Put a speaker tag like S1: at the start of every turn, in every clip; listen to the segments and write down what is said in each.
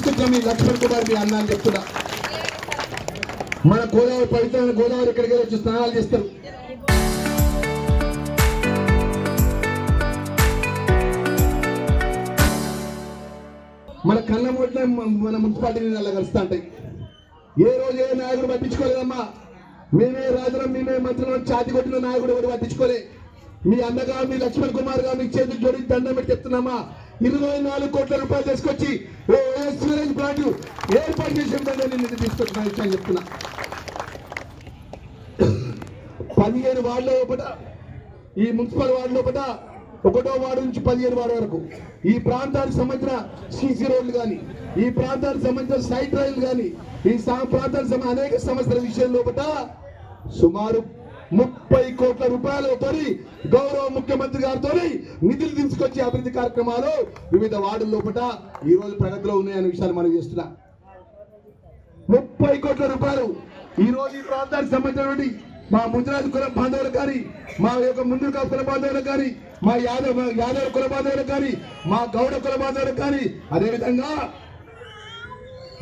S1: తీసుకొచ్చిన మీ లక్ష్మణ్ కుమార్ మీ అన్న అని చెప్తున్నా. మన గోదావరి పవిత్రమైన గోదావరి ఇక్కడికి వచ్చి స్నానాలు చేస్తారు. మన కళ్ళ మొట్ల మన మున్సిపాలిటీ అలా కలుస్తా ఉంటాయి. ఏ రోజు ఏ నాయకుడు పట్టించుకోలేదమ్మా. మేమే రాజులం, మేమే మంత్రులం, ఛాతి కొట్టిన నాయకుడు కూడా పట్టించుకోలే. మీ అన్నగా మీ లక్ష్మణ్ కుమార్ గా మీకు చేతులు జోడి దండం పెట్టి చెప్తున్నామా, 24 కోట్ల రూపాయలు తీసుకొచ్చి సివరేజ్ ప్లాంట్ ఏర్పాటు చేసే విధంగా నేను తీసుకొచ్చిన విషయాన్ని చెప్తున్నా. 15 వార్డుల లోపల, ఈ మున్సిపల్ వార్డు లోపల 1వ వార్డు నుంచి 15 వార్డు వరకు ఈ ప్రాంతానికి సంబంధించిన సీసీ రోడ్లు కానీ, ఈ ప్రాంతానికి సంబంధించిన సైట్ రైళ్లు కానీ, ఈ ప్రాంతానికి సంబంధించిన అనేక సమస్యల విషయం లోపల సుమారు 30 కోట్ల రూపాయలతో గౌరవ ముఖ్యమంత్రి గారితో నిధులు తీసుకొచ్చి అభివృద్ధి కార్యక్రమాలు వివిధ వార్డుల లోపల ఈ రోజు ప్రగతిలో ఉన్నాయనే విషయాన్ని మనం చేస్తున్నాం. 30 కోట్ల రూపాయలు ఈ రోజు ఈ ప్రాంతానికి సంబంధించినటువంటి మా ముద్రాజు కుల బాంధవులకు కానీ, మా యొక్క ముందు కుల బాంధవులకు కానీ, మా యాదవ కుల బాంధవులకు కానీ, మా గౌడ కుల బాంధవులకు కానీ, అదేవిధంగా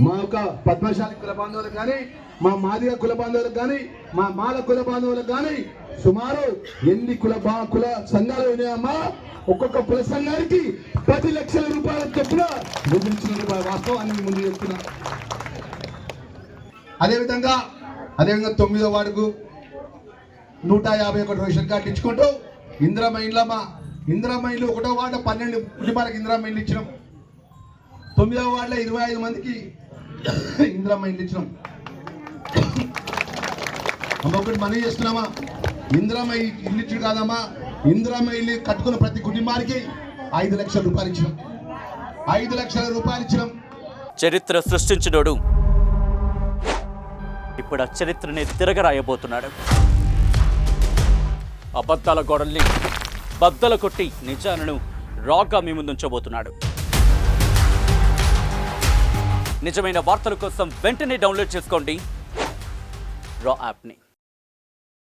S1: మా యొక్క పద్మశాలి కుల బాంధవులకు కానీ, మా మాదిగ కుల బాంధవులకు కానీ, మా మాల కుల బాంధవులకు కానీ సుమారు ఎన్ని కుల సంఘాలు ఉన్నాయమ్మా. ఒక్కొక్క కుల సంఘానికి 10 లక్షల రూపాయల చొప్పున నిధులించిన వాస్తవాన్ని ముందు చెప్తున్నా. అదేవిధంగా 9వ వార్డుకు 151 రేషన్ కార్డు ఇచ్చుకుంటూ ఇందిరమ్మ ఇండ్లు 1వ వార్డు 12 కుటుంబాలకు ఇందిరమ్మ ఇండ్లు ఇచ్చినాం. 9వ వార్డులో 25 మందికి ఇందిరమ్మ ఇండ్లు ఇచ్చినాం. ఒకటి మనం చేస్తున్నామా, ఇందిరమ్మ ఇల్లు ఇచ్చి కాదమ్మా, ఇందిరమ్మ ఇల్లు కట్టుకున్న ప్రతి కుటుంబానికి 5 లక్షల రూపాయలు ఇచ్చినాం. 5 లక్షల రూపాయలు ఇచ్చినాం.
S2: చరిత్ర సృష్టించినోడు ఇప్పుడు ఆ చరిత్రని తిరగరాయబోతున్నాడు. అబద్ధాల గోడల్ని బద్దలు కొట్టి నిజాలను రాగా మీ ముందుంచబోతున్నాడు. నిజమైన వార్తల కోసం వెంటనే డౌన్లోడ్ చేసుకోండి రా యాప్ని.